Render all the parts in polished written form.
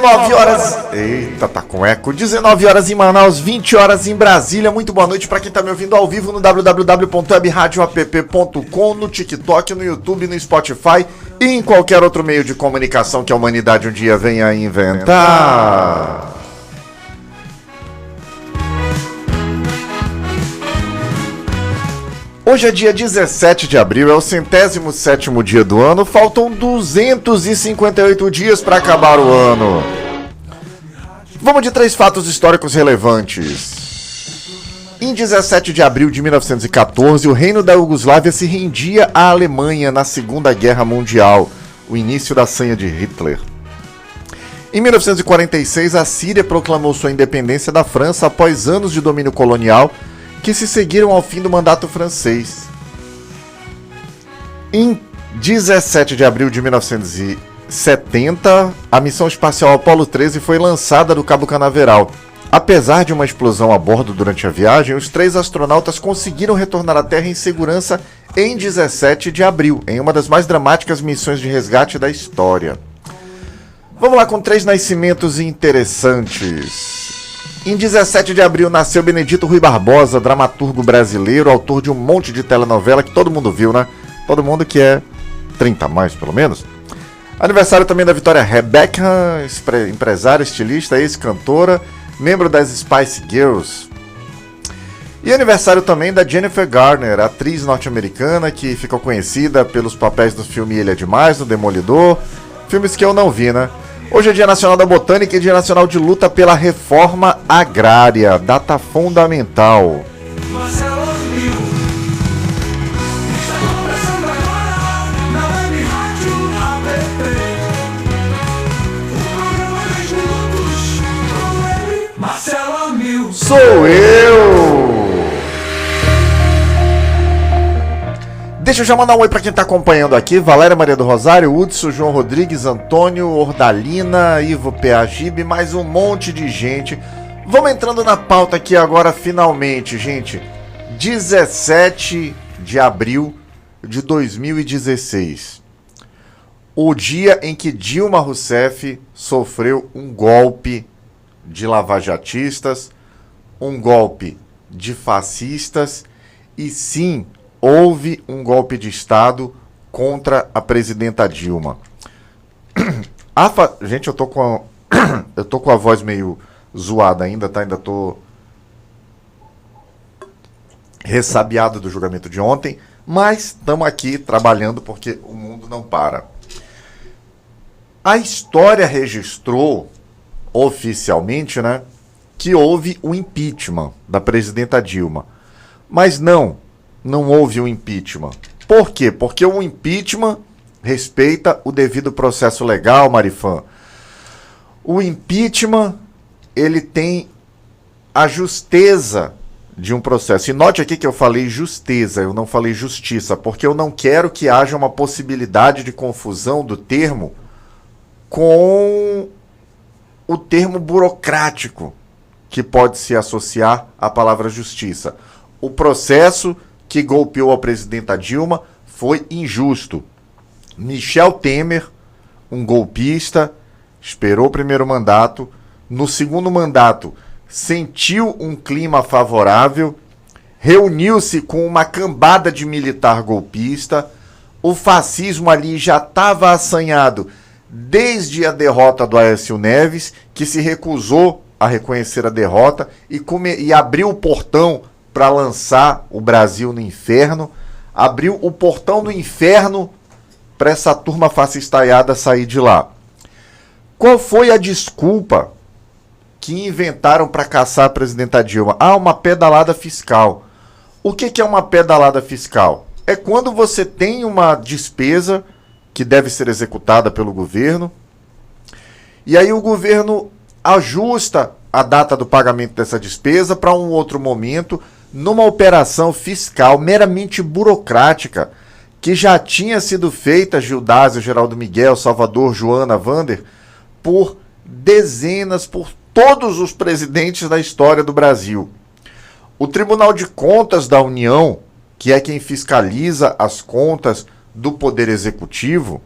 19 horas. Eita, tá com eco. 19 horas em Manaus, 20 horas em Brasília. Muito boa noite para quem tá me ouvindo ao vivo no www.webradioapp.com, no TikTok, no YouTube, no Spotify e em qualquer outro meio de comunicação que a humanidade um dia venha a inventar. Hoje é dia 17 de abril, é o 107º dia do ano, faltam 258 dias para acabar o ano. Vamos de 3 fatos históricos relevantes. Em 17 de abril de 1914, o reino da Iugoslávia se rendia à Alemanha na Segunda Guerra Mundial, o início da sanha de Hitler. Em 1946, a Síria proclamou sua independência da França após anos de domínio colonial, que se seguiram ao fim do mandato francês. Em 17 de abril de 1970, a missão espacial Apollo 13 foi lançada do Cabo Canaveral. Apesar de uma explosão a bordo durante a viagem, os 3 astronautas conseguiram retornar à Terra em segurança em 17 de abril, em uma das mais dramáticas missões de resgate da história. Vamos lá com 3 nascimentos interessantes. Em 17 de abril nasceu Benedito Rui Barbosa, dramaturgo brasileiro, autor de um monte de telenovela que todo mundo viu, né? Todo mundo que é 30 a mais, pelo menos. Aniversário também da Vitória Rebecca, empresária, estilista, ex-cantora, membro das Spice Girls. E aniversário também da Jennifer Garner, atriz norte-americana que ficou conhecida pelos papéis do filme Ele é Demais, no Demolidor, filmes que eu não vi, né? Hoje é Dia Nacional da Botânica e Dia Nacional de Luta pela Reforma Agrária, data fundamental. Sou eu! Deixa eu já mandar um oi pra quem tá acompanhando aqui. Valéria Maria do Rosário, Hudson, João Rodrigues, Antônio, Ordalina, Ivo Peagibe, mais um monte de gente. Vamos entrando na pauta aqui agora, finalmente, gente. 17 de abril de 2016. O dia em que Dilma Rousseff sofreu um golpe de lavajatistas, um golpe de fascistas e sim, houve um golpe de Estado contra a presidenta Dilma. Gente, eu tô com a voz meio zoada ainda, tá? Ainda tô ressabiado do julgamento de ontem, mas estamos aqui trabalhando porque o mundo não para. A história registrou oficialmente, né, que houve o impeachment da presidenta Dilma. Mas não houve um impeachment. Por quê? Porque o impeachment respeita o devido processo legal, Marifã. O impeachment, ele tem a justeza de um processo. E note aqui que eu falei justeza, eu não falei justiça, porque eu não quero que haja uma possibilidade de confusão do termo com o termo burocrático que pode se associar à palavra justiça. O processo que golpeou a presidenta Dilma foi injusto. Michel Temer, um golpista, esperou o primeiro mandato. No segundo mandato, sentiu um clima favorável, reuniu-se com uma cambada de militar golpista. O fascismo ali já estava assanhado desde a derrota do Aécio Neves, que se recusou a reconhecer a derrota e abriu o portão para lançar o Brasil no inferno, abriu o portão do inferno para essa turma fascistaiada sair de lá. Qual foi a desculpa que inventaram para caçar a presidenta Dilma? Uma pedalada fiscal. O que é uma pedalada fiscal? É quando você tem uma despesa que deve ser executada pelo governo, e aí o governo ajusta a data do pagamento dessa despesa para um outro momento, numa operação fiscal meramente burocrática, que já tinha sido feita, Gildásio, Geraldo Miguel, Salvador, Joana, Vander, por dezenas, por todos os presidentes da história do Brasil. O Tribunal de Contas da União, que é quem fiscaliza as contas do Poder Executivo,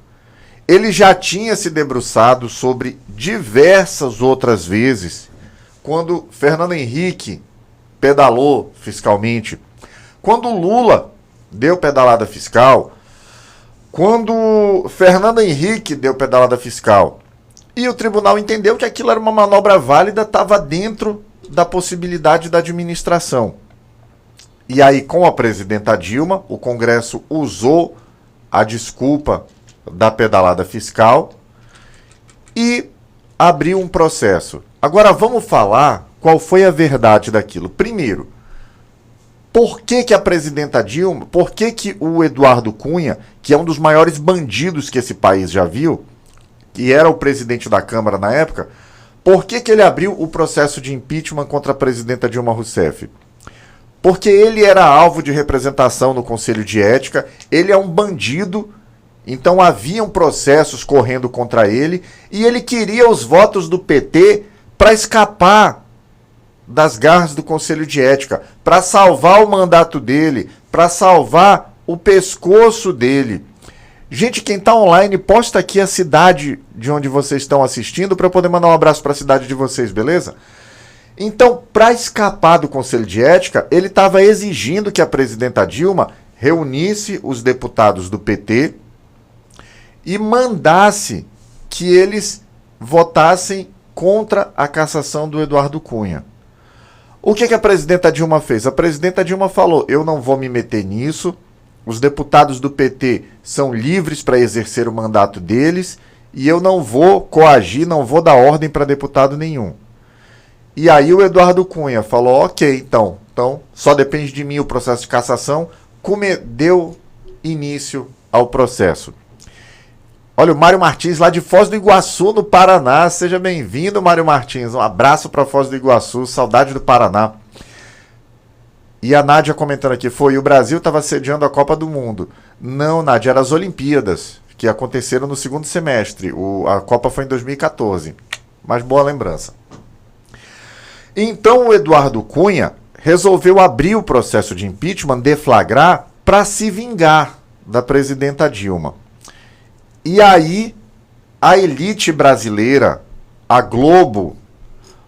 ele já tinha se debruçado sobre diversas outras vezes, quando Fernando Henrique pedalou fiscalmente, quando Lula deu pedalada fiscal, quando Fernando Henrique deu pedalada fiscal, e o tribunal entendeu que aquilo era uma manobra válida, estava dentro da possibilidade da administração. E aí, com a presidenta Dilma, o Congresso usou a desculpa da pedalada fiscal e abriu um processo. Agora vamos falar qual foi a verdade daquilo. Primeiro, por que a presidenta Dilma, por que o Eduardo Cunha, que é um dos maiores bandidos que esse país já viu, que era o presidente da Câmara na época, por que ele abriu o processo de impeachment contra a presidenta Dilma Rousseff? Porque ele era alvo de representação no Conselho de Ética, ele é um bandido, então haviam processos correndo contra ele, e ele queria os votos do PT para escapar das garras do Conselho de Ética, para salvar o mandato dele, para salvar o pescoço dele. Gente, quem está online, posta aqui a cidade de onde vocês estão assistindo para eu poder mandar um abraço para a cidade de vocês, beleza? Então, para escapar do Conselho de Ética, ele estava exigindo que a presidenta Dilma reunisse os deputados do PT e mandasse que eles votassem contra a cassação do Eduardo Cunha. O que a presidenta Dilma fez? A presidenta Dilma falou, eu não vou me meter nisso, os deputados do PT são livres para exercer o mandato deles e eu não vou coagir, não vou dar ordem para deputado nenhum. E aí o Eduardo Cunha falou, ok, então só depende de mim o processo de cassação, deu início ao processo. Olha, o Mário Martins, lá de Foz do Iguaçu, no Paraná. Seja bem-vindo, Mário Martins. Um abraço para Foz do Iguaçu, saudade do Paraná. E a Nádia comentando aqui, o Brasil estava sediando a Copa do Mundo. Não, Nádia, eram as Olimpíadas, que aconteceram no segundo semestre. A Copa foi em 2014. Mas boa lembrança. Então o Eduardo Cunha resolveu abrir o processo de impeachment, deflagrar, para se vingar da presidenta Dilma. E aí, a elite brasileira, a Globo,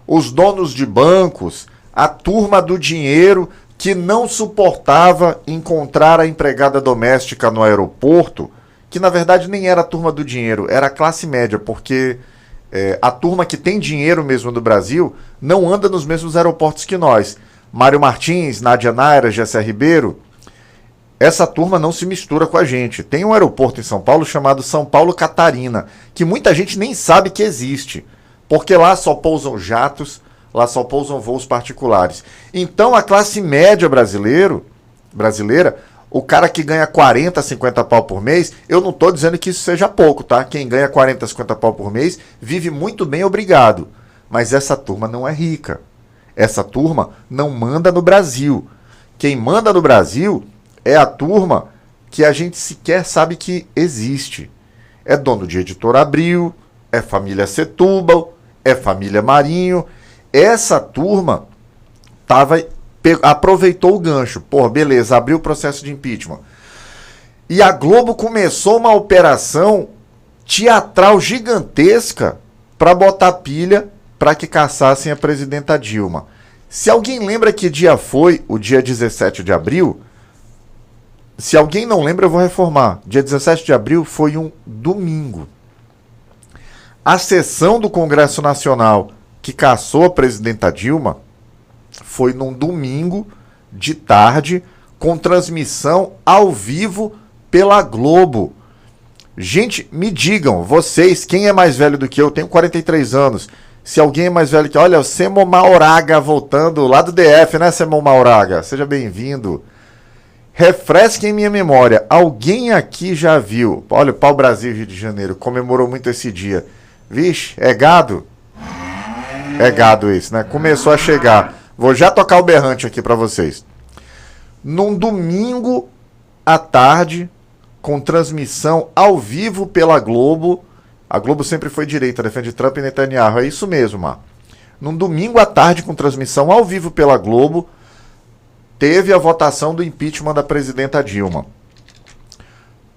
os donos de bancos, a turma do dinheiro que não suportava encontrar a empregada doméstica no aeroporto, que na verdade nem era a turma do dinheiro, era a classe média, porque a turma que tem dinheiro mesmo do Brasil não anda nos mesmos aeroportos que nós. Mário Martins, Nádia Naira, Gessé Ribeiro, essa turma não se mistura com a gente. Tem um aeroporto em São Paulo chamado São Paulo Catarina, que muita gente nem sabe que existe, porque lá só pousam jatos, lá só pousam voos particulares. Então a classe média brasileira, o cara que ganha 40, 50 pau por mês, eu não estou dizendo que isso seja pouco, tá? Quem ganha 40, 50 pau por mês vive muito bem, obrigado. Mas essa turma não é rica. Essa turma não manda no Brasil. Quem manda no Brasil é a turma que a gente sequer sabe que existe. É dono de Editora Abril, é família Setúbal, é família Marinho. Essa turma aproveitou o gancho. Pô, beleza, abriu o processo de impeachment. E a Globo começou uma operação teatral gigantesca para botar pilha para que cassassem a presidenta Dilma. Se alguém lembra que dia foi o dia 17 de abril, se alguém não lembra, eu vou reformar. Dia 17 de abril foi um domingo. A sessão do Congresso Nacional que cassou a presidenta Dilma foi num domingo de tarde, com transmissão ao vivo pela Globo. Gente, me digam, vocês, quem é mais velho do que eu? Tenho 43 anos. Se alguém é mais velho que eu, olha, o Semo Mauraga voltando lá do DF, né, Semo Mauraga? Seja bem-vindo. Refresquem minha memória. Alguém aqui já viu? Olha, o Pau Brasil Rio de Janeiro comemorou muito esse dia. Vixe, é gado? É gado isso, né? Começou a chegar. Vou já tocar o berrante aqui para vocês. Num domingo à tarde, com transmissão ao vivo pela Globo. A Globo sempre foi direita, defende Trump e Netanyahu. É isso mesmo, Mar. Num domingo à tarde, com transmissão ao vivo pela Globo, teve a votação do impeachment da presidenta Dilma.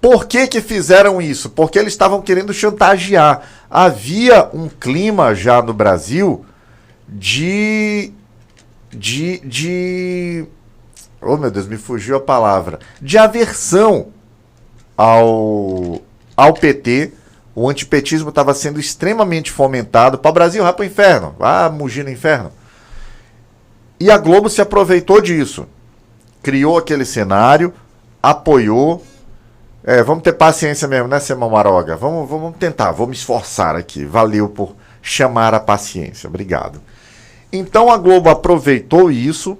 Por que fizeram isso? Porque eles estavam querendo chantagear. Havia um clima já no Brasil de oh, meu Deus, me fugiu a palavra. De aversão ao PT. O antipetismo estava sendo extremamente fomentado. Para o Brasil, vai para o inferno. Vai mugir no inferno. E a Globo se aproveitou disso. Criou aquele cenário, apoiou. Vamos ter paciência mesmo, né, Sema Maroga? Vamos tentar, vou me esforçar aqui. Valeu por chamar a paciência. Obrigado. Então a Globo aproveitou isso,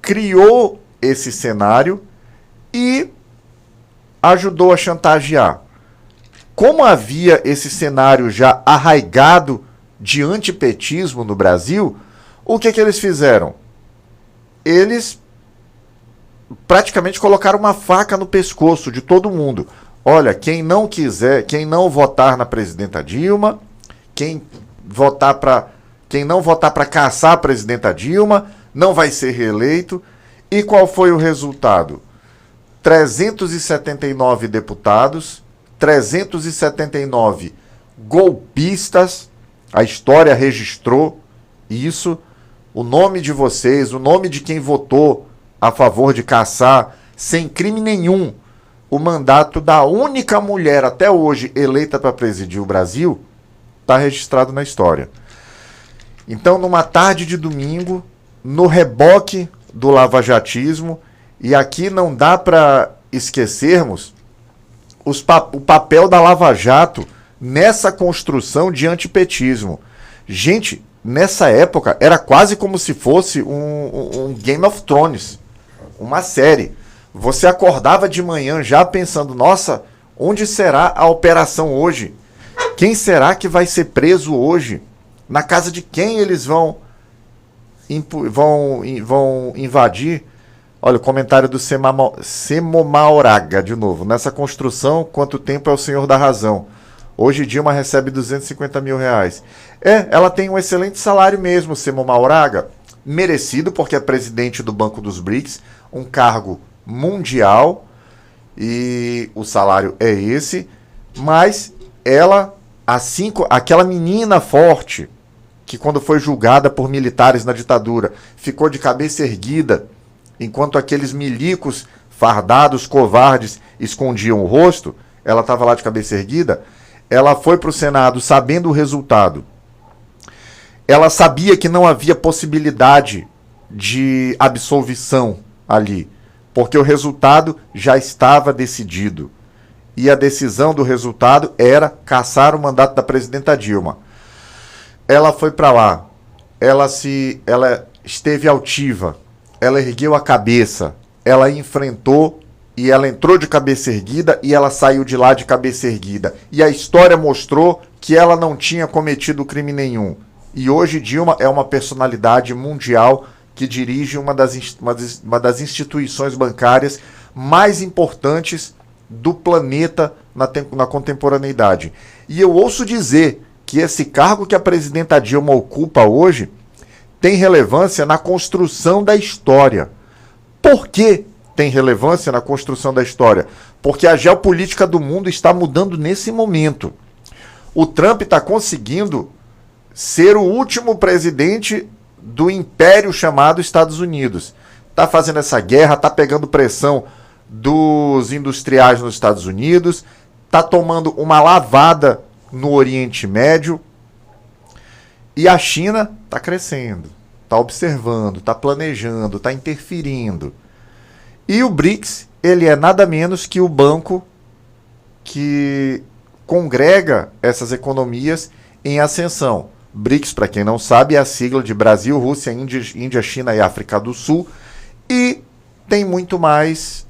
criou esse cenário e ajudou a chantagear. Como havia esse cenário já arraigado de antipetismo no Brasil, o que eles fizeram? Eles praticamente colocaram uma faca no pescoço de todo mundo. Olha, quem não votar na presidenta Dilma, quem não votar para caçar a presidenta Dilma, não vai ser reeleito. E qual foi o resultado? 379 deputados, 379 golpistas, a história registrou isso, o nome de vocês, o nome de quem votou a favor de caçar, sem crime nenhum, o mandato da única mulher até hoje eleita para presidir o Brasil, está registrado na história. Então, numa tarde de domingo, no reboque do lavajatismo, e aqui não dá para esquecermos o papel da Lava Jato nessa construção de antipetismo. Gente, nessa época era quase como se fosse um Game of Thrones, uma série. Você acordava de manhã já pensando, nossa, onde será a operação hoje? Quem será que vai ser preso hoje? Na casa de quem eles vão invadir? Olha, o comentário do Semomaoraga, de novo. Nessa construção, quanto tempo é o senhor da razão? Hoje Dilma recebe 250 mil reais. Ela tem um excelente salário mesmo, Semomaoraga. Merecido, porque é presidente do Banco dos BRICS, um cargo mundial, e o salário é esse. Mas ela, assim, aquela menina forte, que quando foi julgada por militares na ditadura, ficou de cabeça erguida, enquanto aqueles milicos fardados, covardes, escondiam o rosto, ela estava lá de cabeça erguida. Ela foi para o Senado sabendo o resultado. Ela sabia que não havia possibilidade de absolvição ali, porque o resultado já estava decidido. E a decisão do resultado era caçar o mandato da presidenta Dilma. Ela foi para lá, ela esteve altiva, ela ergueu a cabeça, ela enfrentou e ela entrou de cabeça erguida e ela saiu de lá de cabeça erguida. E a história mostrou que ela não tinha cometido crime nenhum. E hoje Dilma é uma personalidade mundial que dirige uma das instituições bancárias mais importantes do planeta na contemporaneidade. E eu ouço dizer que esse cargo que a presidenta Dilma ocupa hoje tem relevância na construção da história. Por que tem relevância na construção da história? Porque a geopolítica do mundo está mudando nesse momento. O Trump está conseguindo ser o último presidente do império chamado Estados Unidos. Está fazendo essa guerra, está pegando pressão dos industriais nos Estados Unidos, está tomando uma lavada no Oriente Médio. E a China está crescendo, está observando, está planejando, está interferindo. E o BRICS, ele é nada menos que o banco que congrega essas economias em ascensão. BRICS, para quem não sabe, é a sigla de Brasil, Rússia, Índia, China e África do Sul. E tem muito mais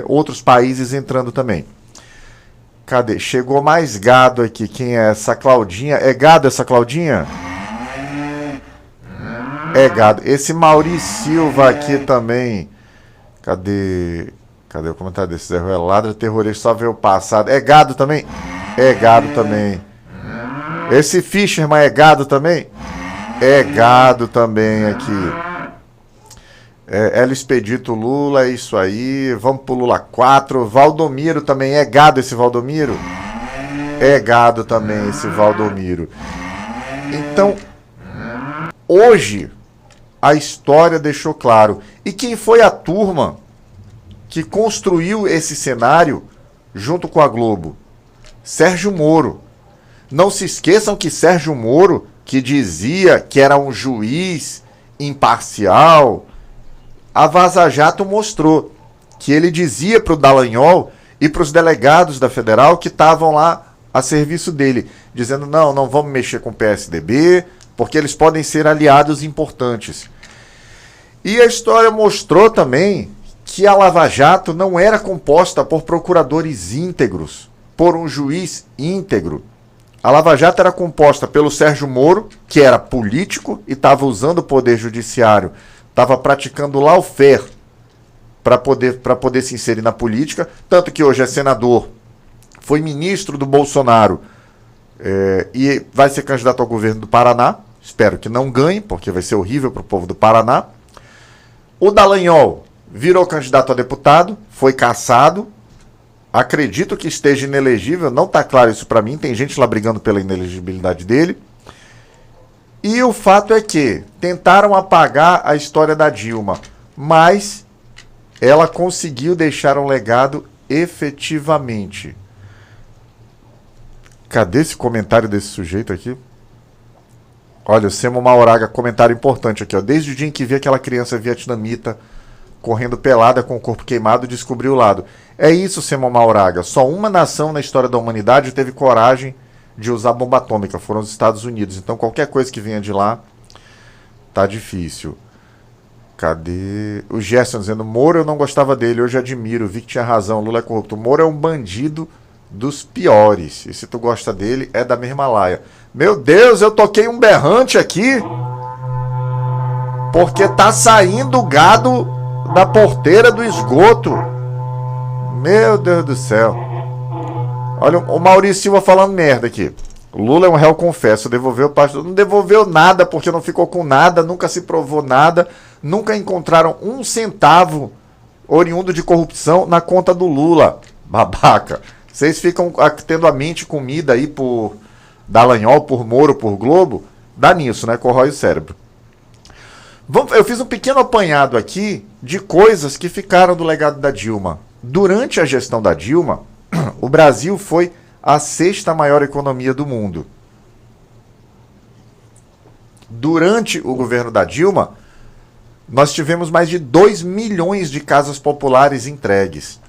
outros países entrando também. Cadê? Chegou mais gado aqui. Quem é essa Claudinha? É gado essa Claudinha? É gado. Esse Mauri Silva aqui também. Cadê o comentário desse Zé Ruela? Ladra terrorista, só vê o passado. É gado também? É gado também. Esse Fischerman é gado também? É gado também aqui. Hélio Expedito Lula, é isso aí. Vamos pro Lula 4. Valdomiro também. É gado esse Valdomiro? É gado também esse Valdomiro. Então, hoje, a história deixou claro. E quem foi a turma que construiu esse cenário junto com a Globo? Sérgio Moro. Não se esqueçam que Sérgio Moro, que dizia que era um juiz imparcial, a Vaza Jato mostrou que ele dizia para o Dallagnol e para os delegados da Federal que estavam lá a serviço dele, dizendo não vamos mexer com o PSDB, porque eles podem ser aliados importantes. E a história mostrou também que a Lava Jato não era composta por procuradores íntegros, por um juiz íntegro. A Lava Jato era composta pelo Sérgio Moro, que era político e estava usando o poder judiciário, estava praticando lawfare para poder se inserir na política, tanto que hoje é senador, foi ministro do Bolsonaro e vai ser candidato ao governo do Paraná. Espero que não ganhe, porque vai ser horrível para o povo do Paraná. O Dallagnol virou candidato a deputado, foi cassado. Acredito que esteja inelegível, não está claro isso para mim, tem gente lá brigando pela inelegibilidade dele. E o fato é que tentaram apagar a história da Dilma, mas ela conseguiu deixar um legado efetivamente. Cadê esse comentário desse sujeito aqui? Olha, o Semo Mauraga, comentário importante aqui, ó. Desde o dia em que vi aquela criança vietnamita correndo pelada com o corpo queimado, descobriu o lado. É isso, Semo Mauraga. Só uma nação na história da humanidade teve coragem de usar bomba atômica. Foram os Estados Unidos. Então qualquer coisa que venha de lá tá difícil. Cadê? O Gerson dizendo, Moro eu não gostava dele, hoje admiro, vi que tinha razão, Lula é corrupto. Moro é um bandido dos piores. E se tu gosta dele, é da mesma laia. Meu Deus, eu toquei um berrante aqui. Porque tá saindo gado da porteira do esgoto. Meu Deus do céu. Olha o Maurício Silva falando merda aqui. Lula é um réu confesso, devolveu parte. Não devolveu nada porque não ficou com nada, nunca se provou nada, nunca encontraram um centavo oriundo de corrupção na conta do Lula. Babaca. Vocês ficam tendo a mente comida aí por Dallagnol, por Moro, por Globo. Dá nisso, né? Corrói o cérebro. Eu fiz um pequeno apanhado aqui de coisas que ficaram do legado da Dilma. Durante a gestão da Dilma, o Brasil foi a 6ª maior economia do mundo. Durante o governo da Dilma, nós tivemos mais de 2 milhões de casas populares entregues.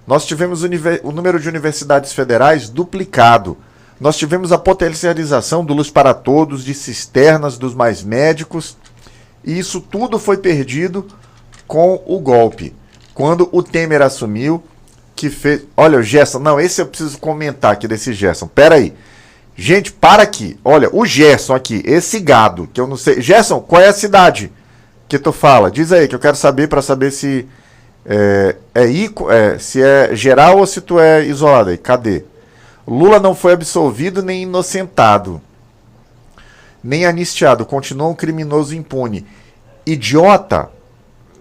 Nós tivemos o número de universidades federais duplicado. Nós tivemos a potencialização do Luz para Todos, de cisternas dos mais médicos. E isso tudo foi perdido com o golpe. Quando o Temer assumiu, que fez... Olha, o Gerson, não, esse eu preciso comentar aqui desse Gerson. Pera aí. Gente, para aqui. Olha, o Gerson aqui, esse gado, que eu não sei... Gerson, qual é a cidade que tu fala? Diz aí, que eu quero saber para saber se se é geral ou se tu é isolado aí. Cadê? Lula não foi absolvido nem inocentado, nem anistiado. Continua um criminoso impune. Idiota.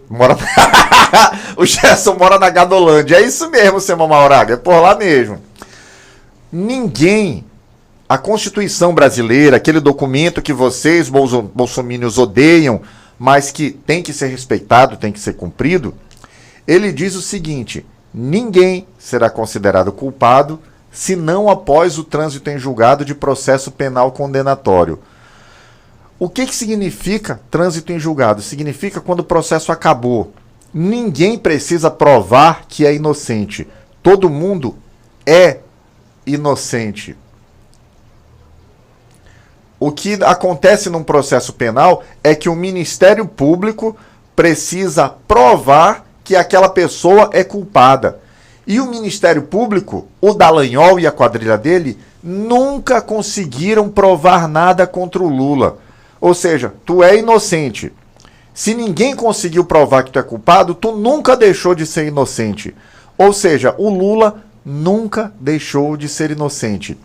Mora... O Gerson mora na Gadolândia. É isso mesmo, Sema Mauraga. É por lá mesmo. Ninguém... A Constituição brasileira, aquele documento que vocês, bolsominions, odeiam, mas que tem que ser respeitado, tem que ser cumprido, ele diz o seguinte: ninguém será considerado culpado senão após o trânsito em julgado de processo penal condenatório. O que significa trânsito em julgado? Significa quando o processo acabou. Ninguém precisa provar que é inocente. Todo mundo é inocente. O que acontece num processo penal é que o Ministério Público precisa provar que aquela pessoa é culpada. E o Ministério Público, o Dallagnol e a quadrilha dele, nunca conseguiram provar nada contra o Lula. Ou seja, tu é inocente. Se ninguém conseguiu provar que tu é culpado, tu nunca deixou de ser inocente. Ou seja, o Lula nunca deixou de ser inocente.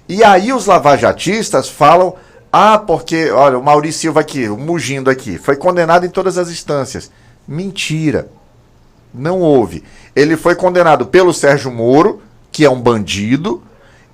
E aí os lavajatistas falam, porque, olha, o Maurício Silva aqui, o Mugindo aqui, foi condenado em todas as instâncias. Mentira. Não houve. Ele foi condenado pelo Sérgio Moro, que é um bandido.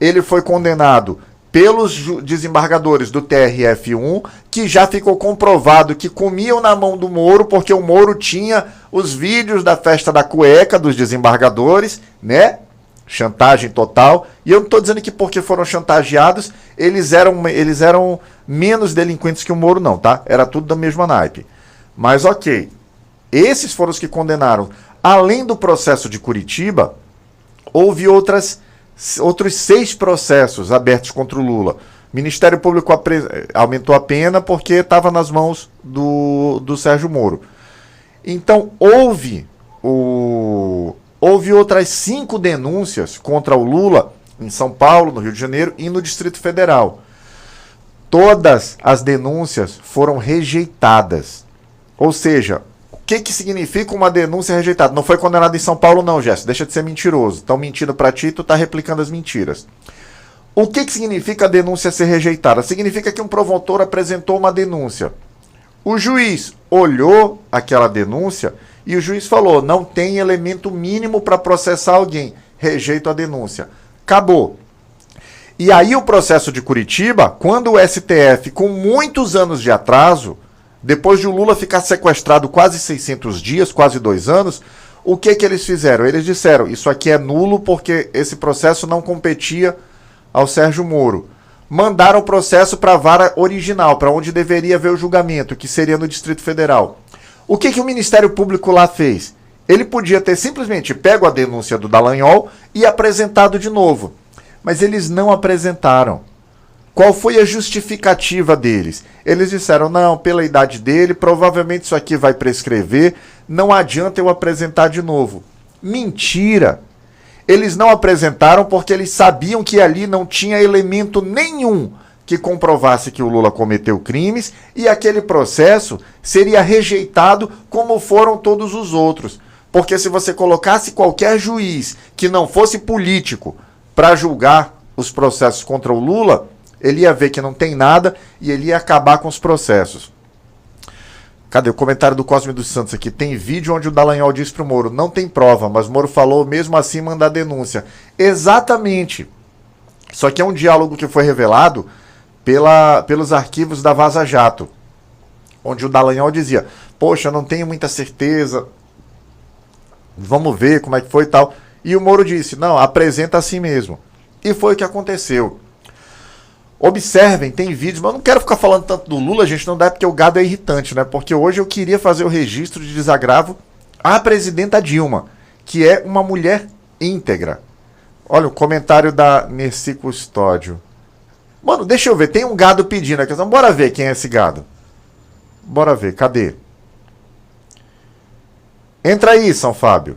Ele foi condenado pelos desembargadores do TRF1, que já ficou comprovado que comiam na mão do Moro, porque o Moro tinha os vídeos da festa da cueca dos desembargadores, né? Chantagem total. E eu não estou dizendo que porque foram chantageados, eles eram menos delinquentes que o Moro, não, tá? Era tudo da mesma naipe. Mas ok. Esses foram os que condenaram. Além do processo de Curitiba, houve outros 6 processos abertos contra o Lula. O Ministério Público aumentou a pena porque estava nas mãos do Sérgio Moro. Então, houve outras 5 denúncias contra o Lula em São Paulo, no Rio de Janeiro e no Distrito Federal. Todas as denúncias foram rejeitadas. Ou seja, o que significa uma denúncia rejeitada? Não foi condenado em São Paulo, não, Jéssica. Deixa de ser mentiroso. Estão mentindo para ti, tu está replicando as mentiras. O que significa a denúncia ser rejeitada? Significa que um promotor apresentou uma denúncia. O juiz olhou aquela denúncia e o juiz falou: não tem elemento mínimo para processar alguém. Rejeito a denúncia. Acabou. E aí o processo de Curitiba, quando o STF, com muitos anos de atraso, depois de o Lula ficar sequestrado quase 600 dias, quase 2 anos, o que eles fizeram? Eles disseram: isso aqui é nulo porque esse processo não competia ao Sérgio Moro. Mandaram o processo para a vara original, para onde deveria haver o julgamento, que seria no Distrito Federal. O que o Ministério Público lá fez? Ele podia ter simplesmente pego a denúncia do Dallagnol e apresentado de novo. Mas eles não apresentaram. Qual foi a justificativa deles? Eles disseram: não, pela idade dele, provavelmente isso aqui vai prescrever, não adianta eu apresentar de novo. Mentira! Eles não apresentaram porque eles sabiam que ali não tinha elemento nenhum que comprovasse que o Lula cometeu crimes e aquele processo seria rejeitado como foram todos os outros. Porque se você colocasse qualquer juiz que não fosse político para julgar os processos contra o Lula, ele ia ver que não tem nada e ele ia acabar com os processos. Cadê o comentário do Cosme dos Santos aqui? Tem vídeo onde o Dallagnol diz para o Moro: não tem prova, mas Moro falou mesmo assim mandar denúncia. Exatamente. Só que é um diálogo que foi revelado pelos arquivos da Vaza Jato, onde o Dallagnol dizia: poxa, não tenho muita certeza, vamos ver como é que foi e tal. E o Moro disse: não, apresenta assim mesmo. E foi o que aconteceu. Observem, tem vídeos, mas eu não quero ficar falando tanto do Lula, gente, não dá, porque o gado é irritante, né? Porque hoje eu queria fazer o registro de desagravo à presidenta Dilma, que é uma mulher íntegra. Olha o comentário da Nerci Custódio. Mano, deixa eu ver, tem um gado pedindo aqui, então bora ver quem é esse gado. Bora ver, cadê? Entra aí, São Fábio.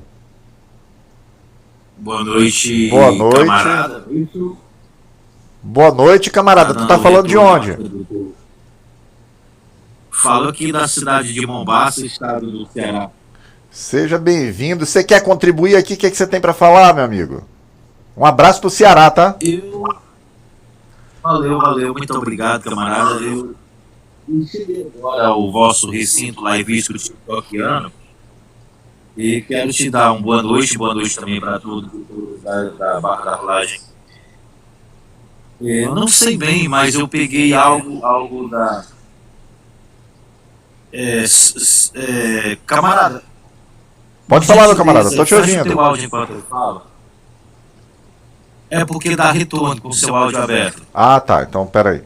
Boa noite, boa noite, camarada. Boa noite, camarada. Tu tá falando de onde? Falo aqui da cidade de Mombaça, estado do Ceará. Seja bem-vindo. Você quer contribuir aqui? O que você tem para falar, meu amigo? Um abraço pro Ceará, tá? Valeu. Muito obrigado, camarada. Eu cheguei agora ao vosso recinto liveístico tiktokiano e quero te dar uma boa noite também para todos da Barra da Rolagem. Eu não sei bem, mas eu peguei algo da... camarada. Pode falar, meu camarada, tô te ouvindo. Teu áudio enquanto eu falo. É porque dá retorno com o seu áudio aberto. Ah, tá. Então, peraí.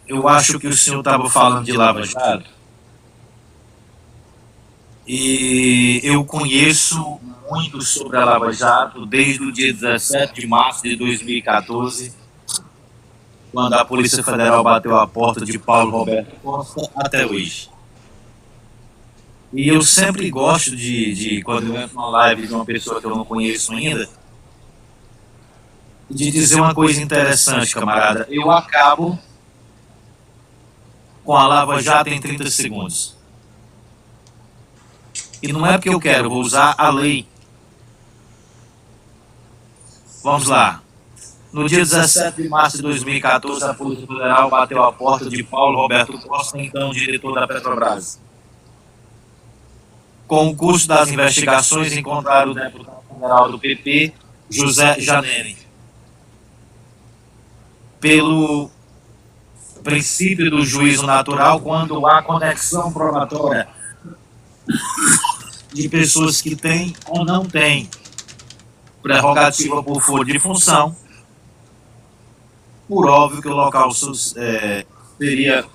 Eu acho que o senhor estava falando de Lava Jato. E eu conheço muito sobre a Lava Jato desde o dia 17 de março de 2014, quando a Polícia Federal bateu a porta de Paulo Roberto Costa, até hoje. E eu sempre gosto de quando eu entro numa live de uma pessoa que eu não conheço ainda, de dizer uma coisa interessante, camarada. Eu acabo com a Lava Jato em 30 segundos. E não é porque eu quero, vou usar a lei. Vamos lá. No dia 17 de março de 2014, a Polícia Federal bateu a porta de Paulo Roberto Costa, então diretor da Petrobras. Com o curso das investigações, encontraram o deputado federal do PP, José Janene. Pelo princípio do juízo natural, quando há conexão probatória de pessoas que têm ou não têm prerrogativa por foro de função, por óbvio que o local seria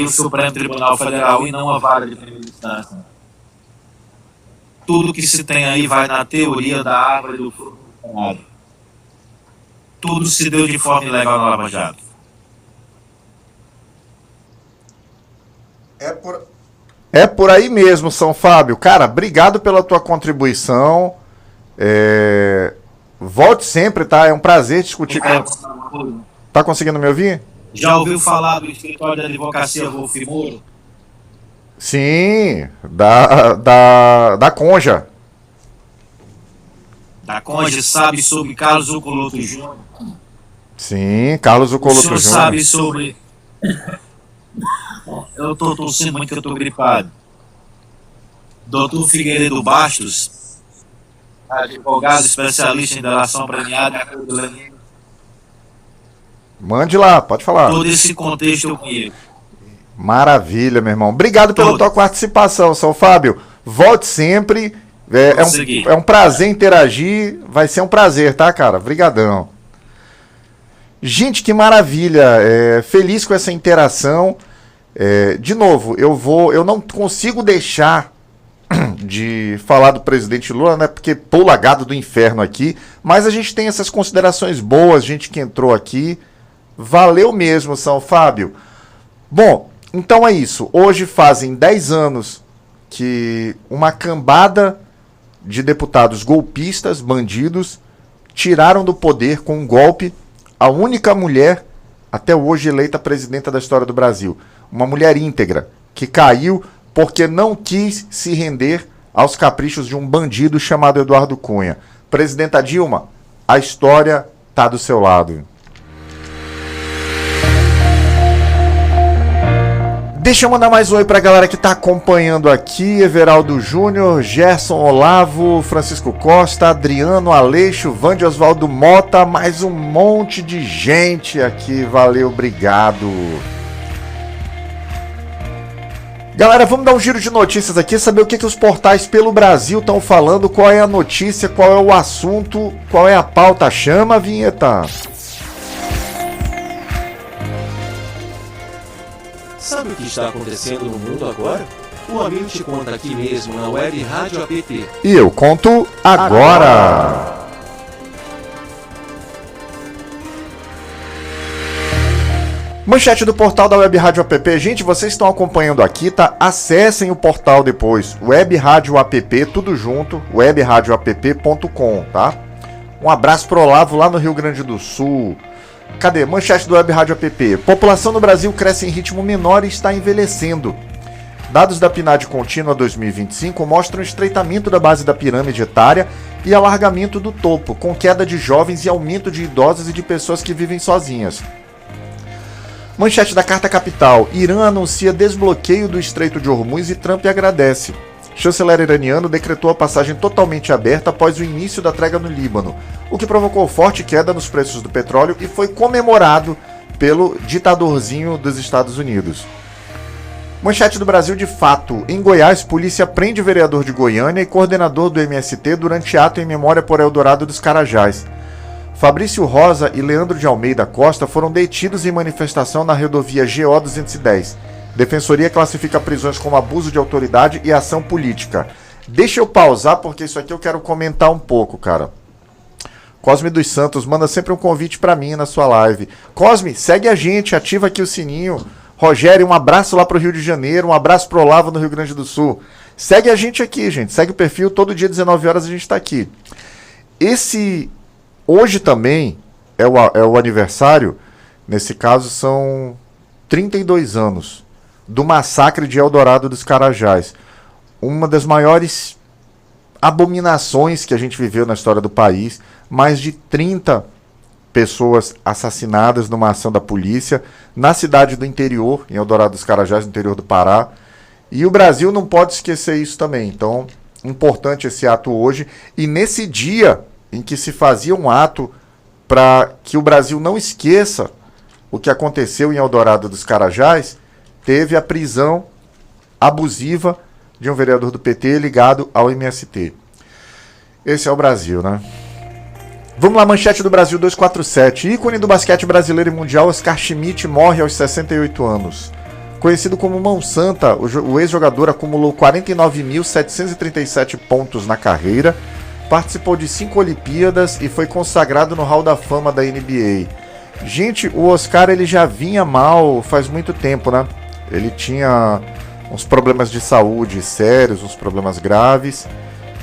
o Supremo Tribunal Federal e não a vara de primeira instância. Tudo que se tem aí vai na teoria da árvore do fruto do Senado. Tudo se deu de forma ilegal na Lava Jato. É por aí mesmo, São Fábio. Cara, obrigado pela tua contribuição. Volte sempre, tá? É um prazer discutir com... Tá conseguindo me ouvir? Já ouviu falar do escritório de advocacia Wolf Moro? Sim, da Conja. Da Conja, sabe sobre Carlos Ocoloto Júnior? Sim, Carlos Ocoloto Júnior. O senhor sabe sobre... Eu tô tossindo muito que eu tô gripado. Doutor Figueiredo Bastos, advogado especialista em delação premiada. Mande lá, pode falar. Todo esse contexto eu conheço. Maravilha, meu irmão. Obrigado pela tua participação, São Fábio. Volte sempre. É um prazer interagir. Vai ser um prazer, tá, cara? Obrigadão. Gente, que maravilha. Feliz com essa interação. De novo, eu não consigo deixar de falar do presidente Lula, né? Porque pula gado do inferno aqui. Mas a gente tem essas considerações boas, gente que entrou aqui. Valeu mesmo, São Fábio. Bom, então é isso. Hoje fazem 10 anos que uma cambada de deputados golpistas, bandidos, tiraram do poder com um golpe a única mulher até hoje eleita presidenta da história do Brasil. Uma mulher íntegra, que caiu porque não quis se render aos caprichos de um bandido chamado Eduardo Cunha. Presidenta Dilma, a história está do seu lado. Deixa eu mandar mais um oi pra galera que tá acompanhando aqui. Everaldo Júnior, Gerson Olavo, Francisco Costa, Adriano Aleixo, Vande Osvaldo Mota, mais um monte de gente aqui. Valeu, obrigado. Galera, vamos dar um giro de notícias aqui, saber o que os portais pelo Brasil estão falando, qual é a notícia, qual é o assunto, qual é a pauta. Chama a vinheta. Sabe o que está acontecendo no mundo agora? O amigo te conta aqui mesmo na Web Rádio App. E eu conto agora. Manchete do portal da Web Rádio App. Gente, vocês estão acompanhando aqui, tá? Acessem o portal depois. Web Rádio App, tudo junto. webradioapp.com, tá? Um abraço pro Olavo lá no Rio Grande do Sul. Cadê? Manchete do Web Rádio App. População no Brasil cresce em ritmo menor e está envelhecendo. Dados da PNAD contínua 2025 mostram estreitamento da base da pirâmide etária e alargamento do topo, com queda de jovens e aumento de idosos e de pessoas que vivem sozinhas. Manchete da Carta Capital. Irã anuncia desbloqueio do Estreito de Hormuz e Trump agradece. Chanceler iraniano decretou a passagem totalmente aberta após o início da trégua no Líbano, o que provocou forte queda nos preços do petróleo e foi comemorado pelo ditadorzinho dos Estados Unidos. Manchete do Brasil de fato. Em Goiás, polícia prende vereador de Goiânia e coordenador do MST durante ato em memória por Eldorado dos Carajás. Fabrício Rosa e Leandro de Almeida Costa foram detidos em manifestação na rodovia GO 210. Defensoria classifica prisões como abuso de autoridade e ação política. Deixa eu pausar porque isso aqui eu quero comentar um pouco, cara. Cosme dos Santos manda sempre um convite pra mim na sua live. Cosme, segue a gente, ativa aqui o sininho. Rogério, um abraço lá pro Rio de Janeiro, um abraço pro Olavo no Rio Grande do Sul. Segue a gente aqui, gente. Segue o perfil, todo dia 19 horas a gente tá aqui. Hoje também é o aniversário, nesse caso são 32 anos, do massacre de Eldorado dos Carajás. Uma das maiores abominações que a gente viveu na história do país. Mais de 30 pessoas assassinadas numa ação da polícia na cidade do interior, em Eldorado dos Carajás, no interior do Pará. E o Brasil não pode esquecer isso também. Então, importante esse ato hoje. E nesse dia em que se fazia um ato para que o Brasil não esqueça o que aconteceu em Eldorado dos Carajás, teve a prisão abusiva de um vereador do PT ligado ao MST. Esse é o Brasil, né? Vamos lá, manchete do Brasil 247. Ícone do basquete brasileiro e mundial, Oscar Schmidt morre aos 68 anos. Conhecido como Mão Santa, o ex-jogador acumulou 49.737 pontos na carreira, participou de 5 Olimpíadas e foi consagrado no Hall da Fama da NBA. Gente, o Oscar ele já vinha mal faz muito tempo, né? Ele tinha uns problemas de saúde sérios, uns problemas graves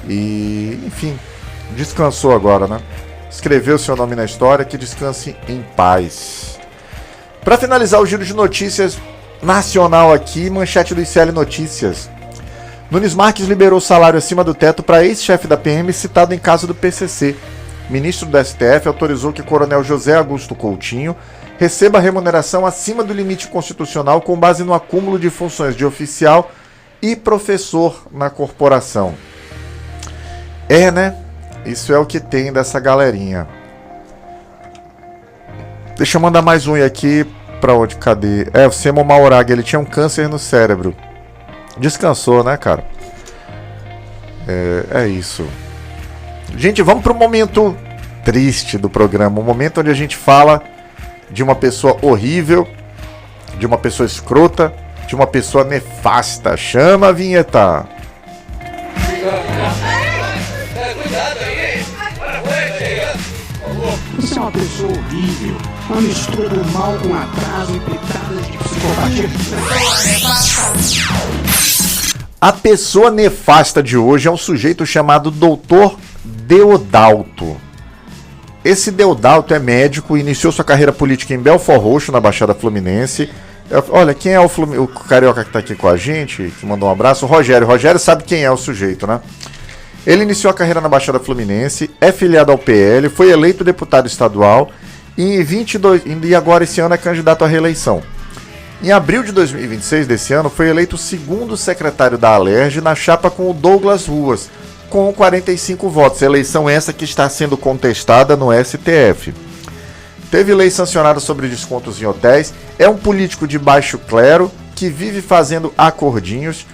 e, enfim, descansou agora, né? Escreveu seu nome na história, que descanse em paz. Para finalizar o giro de notícias nacional aqui, manchete do ICL Notícias. Nunes Marques liberou salário acima do teto para ex-chefe da PM citado em caso do PCC. Ministro do STF autorizou que o coronel José Augusto Coutinho receba remuneração acima do limite constitucional com base no acúmulo de funções de oficial e professor na corporação. Né? Isso é o que tem dessa galerinha. Deixa eu mandar mais um aqui. Pra onde? Cadê? O Semo Maurag, ele tinha um câncer no cérebro. Descansou, né, cara? É isso. Gente, vamos pro momento triste do programa. Um momento onde a gente fala de uma pessoa horrível, de uma pessoa escrota, de uma pessoa nefasta. Chama a vinheta. Cuidado aí! Você é uma pessoa horrível, uma mistura do mal com atraso e pitadas de psicopatia. A pessoa nefasta de hoje é um sujeito chamado Dr. Deodalto. Esse Deodalto é médico e iniciou sua carreira política em Belford Roxo, na Baixada Fluminense. Olha, quem é o carioca que está aqui com a gente, que mandou um abraço? O Rogério. O Rogério sabe quem é o sujeito, né? Ele iniciou a carreira na Baixada Fluminense, é filiado ao PL, foi eleito deputado estadual e agora esse ano é candidato à reeleição. Em abril de 2026 desse ano, foi eleito o segundo secretário da Alerj na chapa com o Douglas Ruas, com 45 votos. Eleição essa que está sendo contestada no STF. Teve lei sancionada sobre descontos em hotéis, é um político de baixo clero que vive fazendo acordinhos,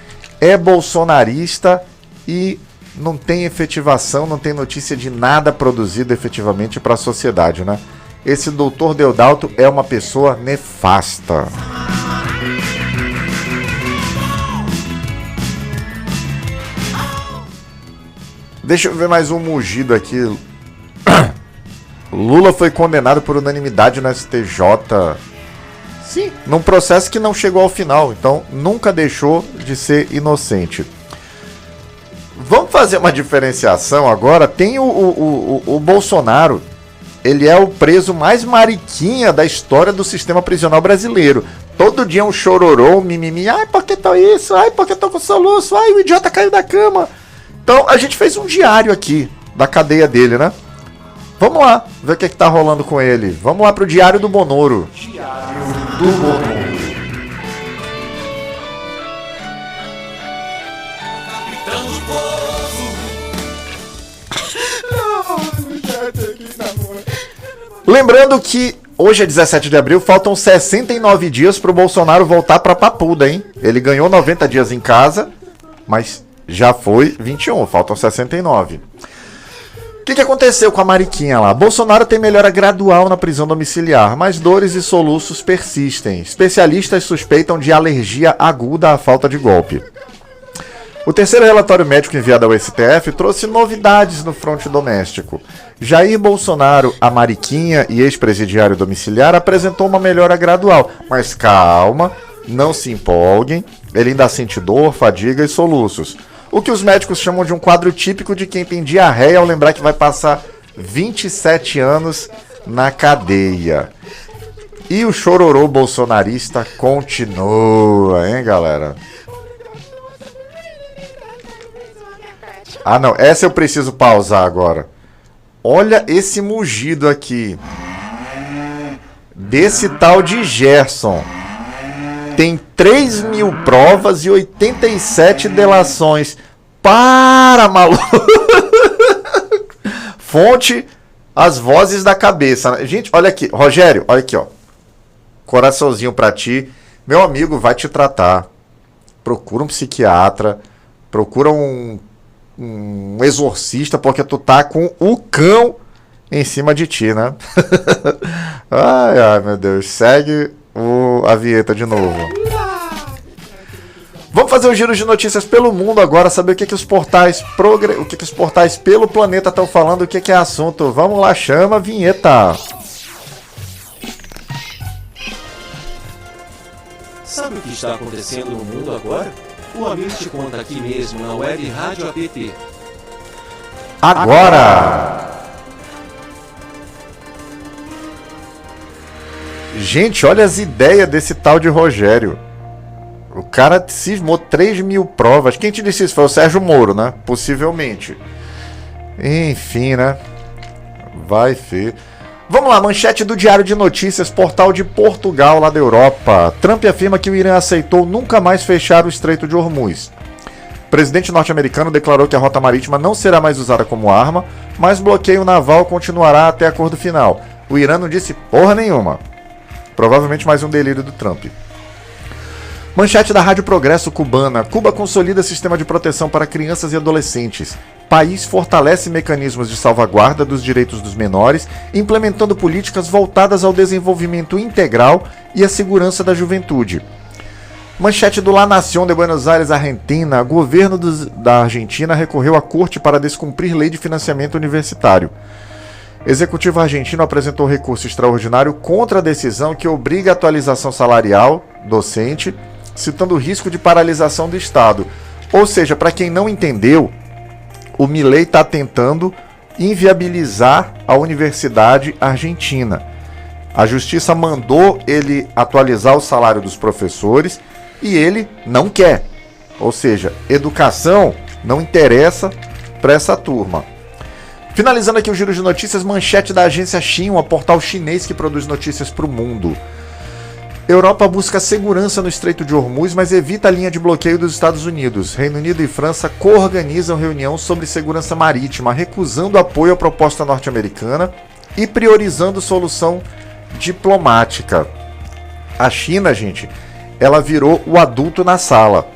é bolsonarista e não tem efetivação, não tem notícia de nada produzido efetivamente para a sociedade, né? Esse doutor Deodalto é uma pessoa nefasta. Deixa eu ver mais um mugido aqui. Lula foi condenado por unanimidade no STJ. Sim, num processo que não chegou ao final, então nunca deixou de ser inocente. Vamos fazer uma diferenciação agora. Tem o Bolsonaro. Ele é o preso mais mariquinha da história do sistema prisional brasileiro. Todo dia um chororô, um mimimi. Ai, por que tô isso? Ai, por que tô com soluço? Ai, o idiota caiu da cama. Então, a gente fez um diário aqui da cadeia dele, né? Vamos lá, ver o que tá rolando com ele. Vamos lá pro Diário do Bonoro. Diário do Bonoro. Lembrando que hoje é 17 de abril, faltam 69 dias pro Bolsonaro voltar pra Papuda, hein? Ele ganhou 90 dias em casa, mas já foi 21, faltam 69. O que aconteceu com a Mariquinha lá? Bolsonaro tem melhora gradual na prisão domiciliar, mas dores e soluços persistem. Especialistas suspeitam de alergia aguda à falta de golpe. O terceiro relatório médico enviado ao STF trouxe novidades no fronte doméstico. Jair Bolsonaro, a Mariquinha e ex-presidiário domiciliar, apresentou uma melhora gradual. Mas calma, não se empolguem, ele ainda sente dor, fadiga e soluços. O que os médicos chamam de um quadro típico de quem tem diarreia ao lembrar que vai passar 27 anos na cadeia. E o chororô bolsonarista continua, hein, galera? Ah, não, essa eu preciso pausar agora. Olha esse mugido aqui. Desse tal de Gerson. Tem 3.000 provas e 87 delações. Para, maluco! Fonte, as vozes da cabeça. Gente, olha aqui. Rogério, olha aqui, ó. Coraçãozinho pra ti. Meu amigo vai te tratar. Procura um psiquiatra. Procura um exorcista, porque tu tá com o cão em cima de ti, né? Ai, meu Deus. Segue a vinheta de novo. Vamos fazer um giro de notícias pelo mundo agora, saber o que os portais os portais pelo planeta estão falando, o que é assunto. Vamos lá, chama a vinheta. Sabe o que está acontecendo no mundo agora? O Amir te conta aqui mesmo na Web Rádio APT. Agora! Gente, olha as ideias desse tal de Rogério. O cara cismou 3.000 provas. Quem te disse isso? Foi o Sérgio Moro, né? Possivelmente. Enfim, né? Vai ver. Vamos lá, manchete do Diário de Notícias, portal de Portugal, lá da Europa. Trump afirma que o Irã aceitou nunca mais fechar o Estreito de Hormuz. O presidente norte-americano declarou que a rota marítima não será mais usada como arma, mas bloqueio naval continuará até acordo final. O Irã não disse porra nenhuma. Provavelmente mais um delírio do Trump. Manchete da Rádio Progresso cubana. Cuba consolida sistema de proteção para crianças e adolescentes. País fortalece mecanismos de salvaguarda dos direitos dos menores, implementando políticas voltadas ao desenvolvimento integral e à segurança da juventude. Manchete do La Nación de Buenos Aires, Argentina. Governo da Argentina recorreu à corte para descumprir lei de financiamento universitário. Executivo argentino apresentou recurso extraordinário contra a decisão que obriga a atualização salarial docente, citando o risco de paralisação do Estado. Ou seja, para quem não entendeu, o Milei está tentando inviabilizar a Universidade Argentina. A Justiça mandou ele atualizar o salário dos professores e ele não quer. Ou seja, educação não interessa para essa turma. Finalizando aqui o giro de notícias, manchete da agência Xinhua, portal chinês que produz notícias para o mundo. Europa busca segurança no Estreito de Hormuz, mas evita a linha de bloqueio dos Estados Unidos. Reino Unido e França coorganizam reunião sobre segurança marítima, recusando apoio à proposta norte-americana e priorizando solução diplomática. A China, gente, ela virou o adulto na sala.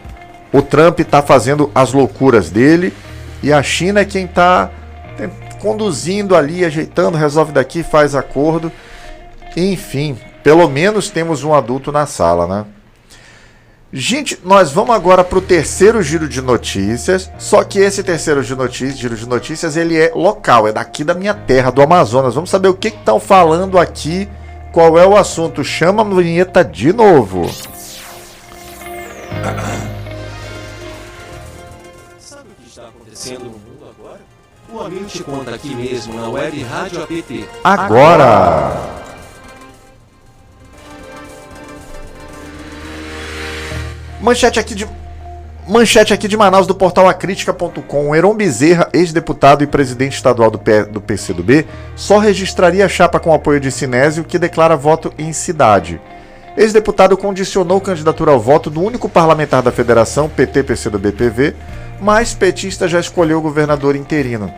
O Trump está fazendo as loucuras dele e a China é quem está conduzindo ali, ajeitando, resolve daqui, faz acordo. Enfim, pelo menos temos um adulto na sala, né? Gente, nós vamos agora para o terceiro giro de notícias, só que esse terceiro giro de notícias, ele é local, é daqui da minha terra, do Amazonas. Vamos saber o que estão falando aqui, qual é o assunto. Chama a vinheta de novo. Sabe o que está acontecendo no mundo agora? O Amir te conta aqui mesmo na Web Rádio APT. Agora! Manchete aqui de Manaus, do portal acritica.com. Heron Bezerra, ex-deputado e presidente estadual do PCdoB, só registraria a chapa com apoio de Sinésio, que declara voto em cidade. Ex-deputado condicionou candidatura ao voto do único parlamentar da federação, PT, PCdoB, PV, mas petista já escolheu o governador interino.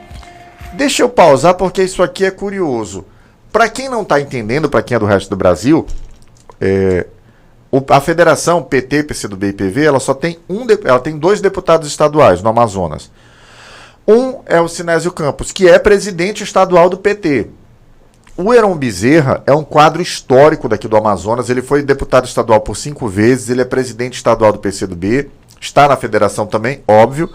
Deixa eu pausar porque isso aqui é curioso. Para quem não está entendendo, para quem é do resto do Brasil, a federação PT, PCdoB e PV, ela só tem ela tem 2 deputados estaduais no Amazonas. Um é o Sinésio Campos, que é presidente estadual do PT. O Heron Bezerra é um quadro histórico daqui do Amazonas. Ele foi deputado estadual por 5 vezes, ele é presidente estadual do PCdoB, está na federação também, óbvio.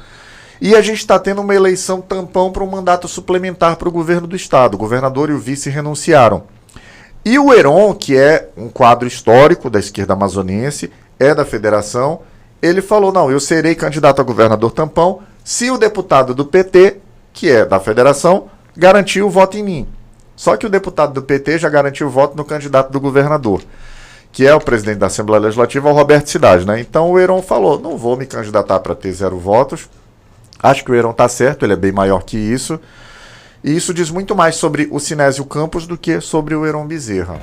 E a gente está tendo uma eleição tampão para um mandato suplementar para o governo do estado. O governador e o vice renunciaram. E o Heron, que é um quadro histórico da esquerda amazonense, é da federação, ele falou, não, eu serei candidato a governador tampão se o deputado do PT, que é da federação, garantir o voto em mim. Só que o deputado do PT já garantiu o voto no candidato do governador, que é o presidente da Assembleia Legislativa, o Roberto Cidade, né? Então o Heron falou, não vou me candidatar para ter 0 votos. Acho que o Heron está certo, ele é bem maior que isso. E isso diz muito mais sobre o Sinésio Campos do que sobre o Heron Bezerra.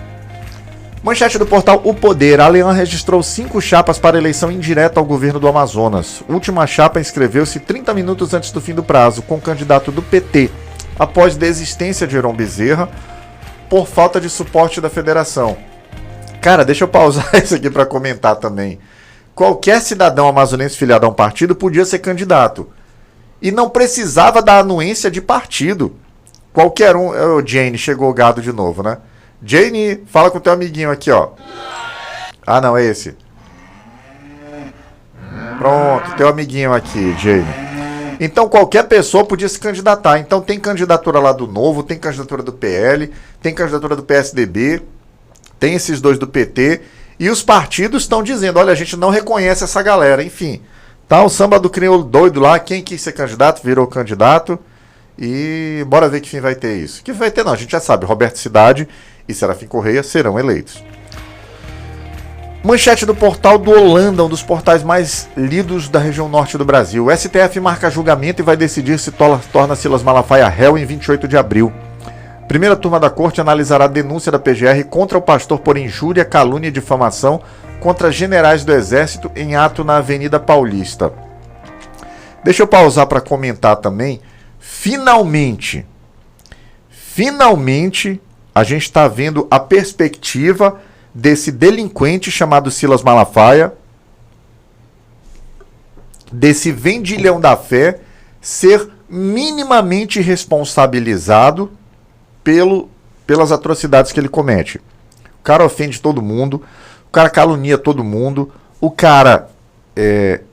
Manchete do portal O Poder. A Alian registrou 5 chapas para eleição indireta ao governo do Amazonas. Última chapa inscreveu-se 30 minutos antes do fim do prazo, com o candidato do PT, após desistência de Heron Bezerra, por falta de suporte da federação. Cara, deixa eu pausar isso aqui para comentar também. Qualquer cidadão amazonense filiado a um partido podia ser candidato. E não precisava da anuência de partido. Qualquer um... Ô, Jane, chegou o gado de novo, né? Jane, fala com o teu amiguinho aqui, ó. Ah, não, é esse. Pronto, teu amiguinho aqui, Jane. Então, qualquer pessoa podia se candidatar. Então, tem candidatura lá do Novo, tem candidatura do PL, tem candidatura do PSDB, tem esses dois do PT. E os partidos estão dizendo, olha, a gente não reconhece essa galera. Enfim, tá o samba do crioulo doido lá. Quem quis ser candidato, virou candidato. E bora ver que fim vai ter isso. Que vai ter não, a gente já sabe. Roberto Cidade e Serafim Correia serão eleitos. Manchete do portal do Holanda, um dos portais mais lidos da região norte do Brasil. O STF marca julgamento e vai decidir se torna Silas Malafaia réu em 28 de abril. Primeira turma da corte analisará a denúncia da PGR contra o pastor por injúria, calúnia e difamação contra generais do Exército em ato na Avenida Paulista. Deixa eu pausar para comentar também. Finalmente, a gente está vendo a perspectiva desse delinquente chamado Silas Malafaia, desse vendilhão da fé, ser minimamente responsabilizado pelas atrocidades que ele comete. O cara ofende todo mundo, o cara calunia todo mundo, o cara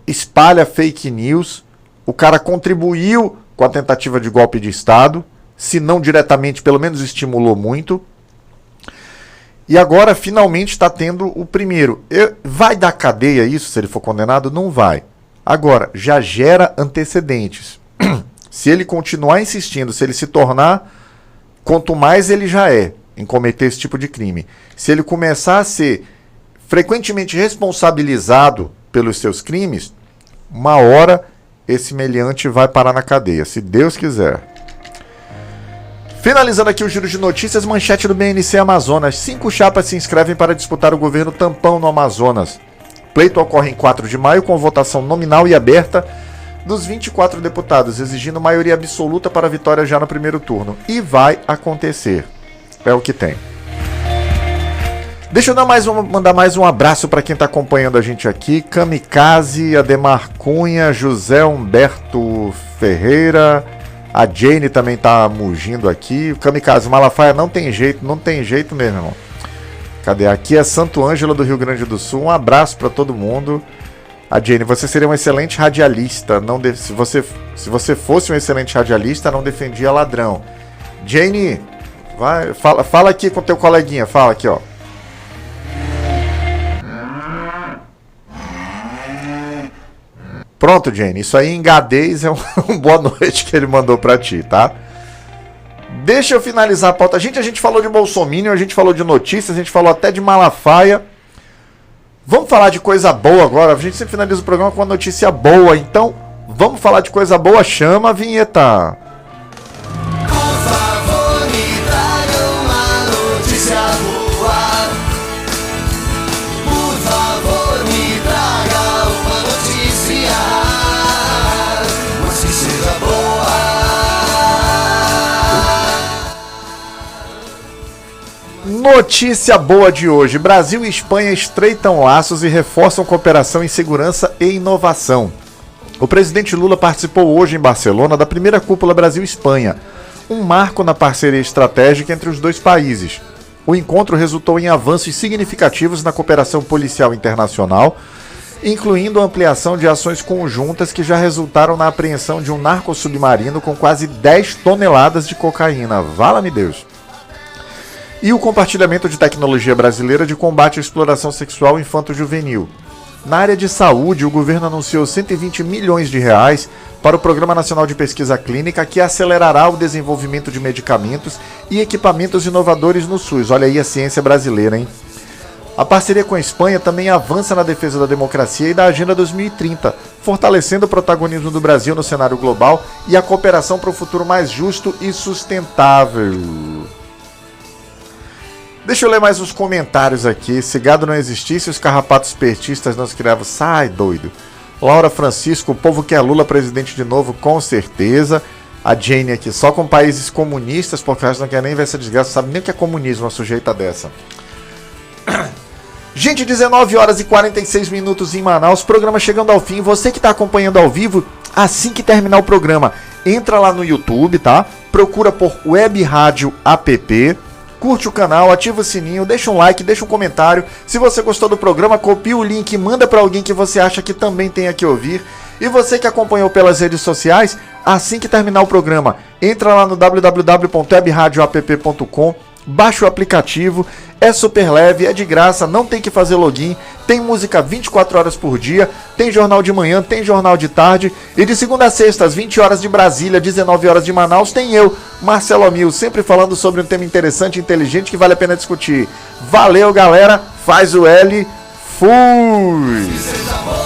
espalha fake news, o cara contribuiu com a tentativa de golpe de Estado, se não diretamente, pelo menos estimulou muito. E agora, finalmente, está tendo o primeiro. Vai dar cadeia isso, se ele for condenado? Não vai. Agora, já gera antecedentes. Se ele continuar insistindo, se ele se tornar, quanto mais ele já é em cometer esse tipo de crime, se ele começar a ser frequentemente responsabilizado pelos seus crimes, uma hora esse meliante vai parar na cadeia, se Deus quiser. Finalizando aqui o giro de notícias, manchete do BNC Amazonas. 5 chapas se inscrevem para disputar o governo tampão no Amazonas. Pleito ocorre em 4 de maio com votação nominal e aberta dos 24 deputados, exigindo maioria absoluta para a vitória já no primeiro turno. E vai acontecer. É o que tem. Deixa eu mandar mais um abraço para quem está acompanhando a gente aqui. Kamikaze, Ademar Cunha, José Humberto Ferreira... A Jane também tá mugindo aqui. O Kamikaze, Malafaia não tem jeito mesmo, irmão. Cadê? Aqui é Santo Ângelo do Rio Grande do Sul. Um abraço para todo mundo. A Jane, você seria um excelente radialista. Se você fosse um excelente radialista, não defendia ladrão. Jane, vai, fala aqui com o teu coleguinha. Fala aqui, ó. Pronto, Jane, isso aí em gadez é um boa noite que ele mandou pra ti, tá? Deixa eu finalizar a pauta. A gente falou de Bolsominion, a gente falou de notícias, a gente falou até de Malafaia. Vamos falar de coisa boa agora. A gente sempre finaliza o programa com uma notícia boa. Então, vamos falar de coisa boa. Chama a vinheta. Por favor, me traga uma notícia boa. Por favor, me traga uma notícia. Mas que seja boa. Notícia boa de hoje. Brasil e Espanha estreitam laços e reforçam cooperação em segurança e inovação. O presidente Lula participou hoje em Barcelona da primeira cúpula Brasil-Espanha, um marco na parceria estratégica entre os dois países. O encontro resultou em avanços significativos na cooperação policial internacional, incluindo a ampliação de ações conjuntas que já resultaram na apreensão de um narcossubmarino com quase 10 toneladas de cocaína. Vala-me Deus! E o compartilhamento de tecnologia brasileira de combate à exploração sexual infanto-juvenil. Na área de saúde, o governo anunciou 120 milhões de reais para o Programa Nacional de Pesquisa Clínica, que acelerará o desenvolvimento de medicamentos e equipamentos inovadores no SUS. Olha aí a ciência brasileira, hein? A parceria com a Espanha também avança na defesa da democracia e da Agenda 2030, fortalecendo o protagonismo do Brasil no cenário global e a cooperação para um futuro mais justo e sustentável. Deixa eu ler mais uns comentários aqui. Se gado não existisse, os carrapatos petistas não se criavam. Sai, doido. Laura Francisco, o povo quer Lula presidente de novo, com certeza. A Jane aqui, só com países comunistas, porque elas não querem nem ver essa desgraça, sabe nem o que é comunismo, uma sujeita dessa. Gente, 19 horas e 46 minutos em Manaus, programa chegando ao fim. Você que está acompanhando ao vivo, assim que terminar o programa, entra lá no YouTube, tá? Procura por Web Rádio App, curte o canal, ativa o sininho, deixa um like, deixa um comentário. Se você gostou do programa, copia o link, manda para alguém que você acha que também tenha que ouvir. E você que acompanhou pelas redes sociais, assim que terminar o programa, entra lá no www.webradioapp.com, baixa o aplicativo, é super leve, é de graça, não tem que fazer login, tem música 24 horas por dia, tem jornal de manhã, tem jornal de tarde, e de segunda a sexta, às 20 horas de Brasília, 19 horas de Manaus, tem eu, Marcelo Amil, sempre falando sobre um tema interessante e inteligente que vale a pena discutir. Valeu, galera, faz o L, fui!